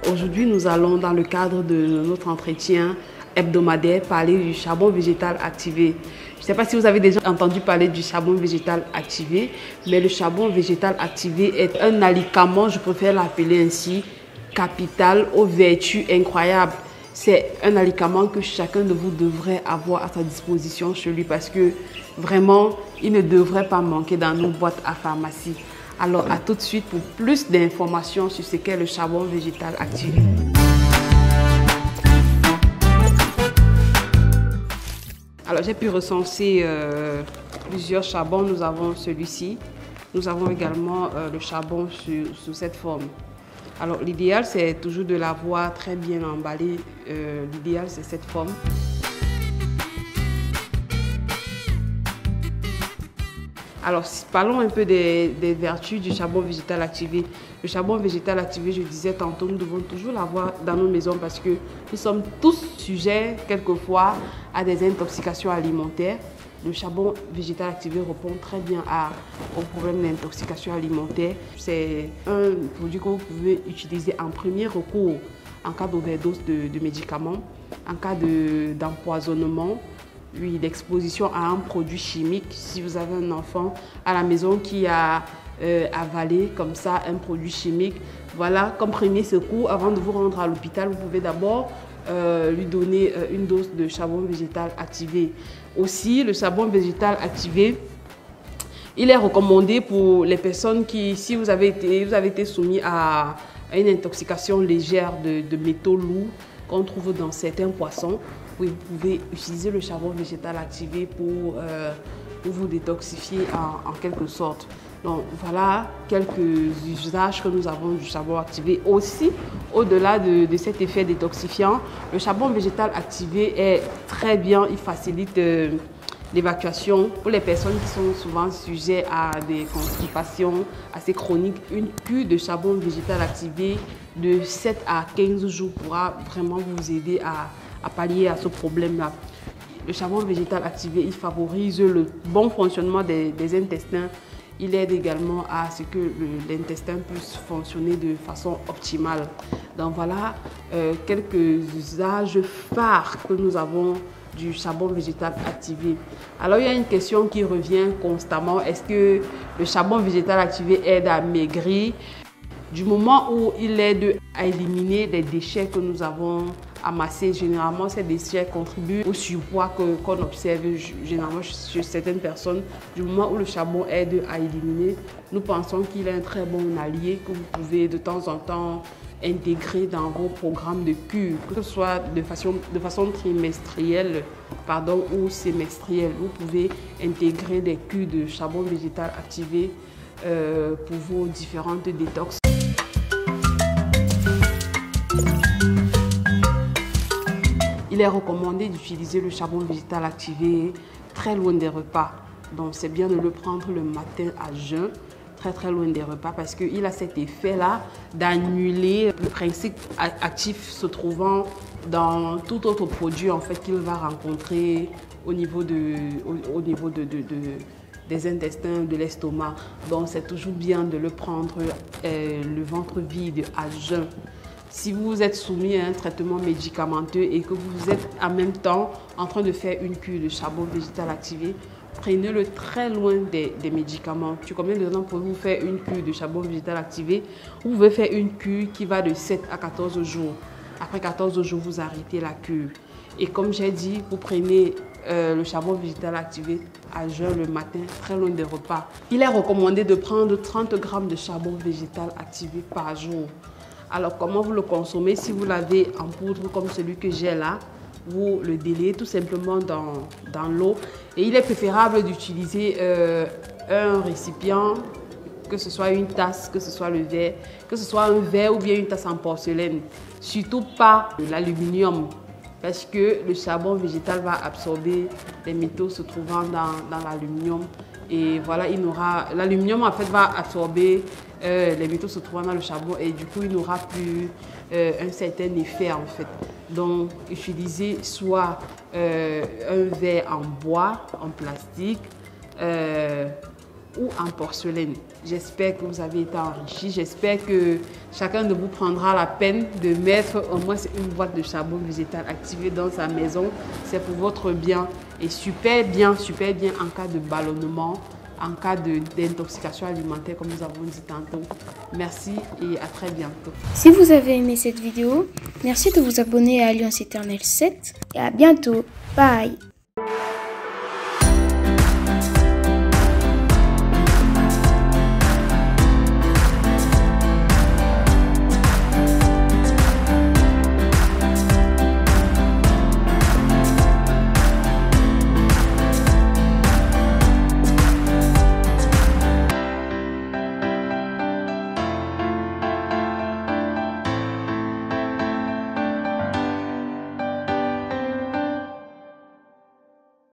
Aujourd'hui, nous allons, dans le cadre de notre entretien hebdomadaire, parler du charbon végétal activé. Je ne sais pas si vous avez déjà entendu parler du charbon végétal activé, mais le charbon végétal activé est un alicament, je préfère l'appeler ainsi, capital aux vertus incroyables. C'est un alicament que chacun de vous devrait avoir à sa disposition chez lui parce que vraiment, il ne devrait pas manquer dans nos boîtes à pharmacie. Alors, à tout de suite pour plus d'informations sur ce qu'est le charbon végétal activé. Alors, j'ai pu recenser plusieurs charbons. Nous avons celui-ci. Nous avons également le charbon sous cette forme. Alors, l'idéal, c'est toujours de l'avoir très bien emballé. L'idéal, c'est cette forme. Alors, parlons un peu des vertus du charbon végétal activé. Le charbon végétal activé, je disais tantôt, nous devons toujours l'avoir dans nos maisons parce que nous sommes tous sujets, quelquefois, à des intoxications alimentaires. Le charbon végétal activé répond très bien aux problèmes d'intoxication alimentaire. C'est un produit que vous pouvez utiliser en premier recours en cas d'overdose de médicaments, en cas d'empoisonnement. Oui, d'exposition à un produit chimique. Si vous avez un enfant à la maison qui a avalé comme ça un produit chimique, voilà, comme premier secours, avant de vous rendre à l'hôpital, vous pouvez d'abord lui donner une dose de charbon végétal activé. Aussi, le charbon végétal activé, il est recommandé pour les personnes qui, si vous avez été soumis à une intoxication légère de métaux lourds qu'on trouve dans certains poissons, oui, vous pouvez utiliser le charbon végétal activé pour vous détoxifier en quelque sorte. Donc voilà quelques usages que nous avons du charbon activé. Aussi, au-delà de cet effet détoxifiant, le charbon végétal activé est très bien, il facilite l'évacuation pour les personnes qui sont souvent sujettes à des constipations assez chroniques. Une cure de charbon végétal activé de 7 à 15 jours pourra vraiment vous aider à pallier à ce problème-là. Le charbon végétal activé, il favorise le bon fonctionnement des intestins. Il aide également à ce que l'intestin puisse fonctionner de façon optimale. Donc voilà quelques usages phares que nous avons du charbon végétal activé. Alors il y a une question qui revient constamment. Est-ce que le charbon végétal activé aide à maigrir? Du moment où il aide à éliminer les déchets que nous avons amassés, généralement ces déchets contribuent au surpoids qu'on observe généralement chez certaines personnes. Du moment où le charbon aide à éliminer, nous pensons qu'il est un très bon allié que vous pouvez de temps en temps intégrer dans vos programmes de cure, que ce soit de façon trimestrielle ou semestrielle. Vous pouvez intégrer des cures de charbon végétal activé pour vos différentes détox. Il est recommandé d'utiliser le charbon végétal activé très loin des repas. Donc c'est bien de le prendre le matin à jeun, très loin des repas, parce qu'il a cet effet-là d'annuler le principe actif se trouvant dans tout autre produit en fait qu'il va rencontrer au niveau des intestins, de l'estomac. Donc c'est toujours bien de le prendre le ventre vide à jeun. Si vous êtes soumis à un traitement médicamenteux et que vous êtes en même temps en train de faire une cure de charbon végétal activé, prenez-le très loin des médicaments. Tu combien de temps pour vous faire une cure de charbon végétal activé? Vous pouvez faire une cure qui va de 7 à 14 jours. Après 14 jours, vous arrêtez la cure. Et comme j'ai dit, vous prenez le charbon végétal activé à jeun le matin, très loin des repas. Il est recommandé de prendre 30 grammes de charbon végétal activé par jour. Alors, comment vous le consommez? Si vous l'avez en poudre comme celui que j'ai là, vous le délayez tout simplement dans l'eau. Et il est préférable d'utiliser un récipient, que ce soit une tasse, que ce soit le verre, que ce soit un verre ou bien une tasse en porcelaine. Surtout pas l'aluminium, parce que le charbon végétal va absorber les métaux se trouvant dans l'aluminium. Et voilà, l'aluminium en fait va absorber les métaux se trouvant dans le charbon et du coup il n'aura plus un certain effet en fait. Donc utilisez soit un verre en bois, en plastique, ou en porcelaine. J'espère que vous avez été enrichis. J'espère que chacun de vous prendra la peine de mettre au moins une boîte de charbon végétal activée dans sa maison. C'est pour votre bien et super bien en cas de ballonnement, en cas d'intoxication alimentaire comme nous avons dit tantôt. Merci et à très bientôt. Si vous avez aimé cette vidéo, merci de vous abonner à Alliance Éternelle 7 et à bientôt. Bye!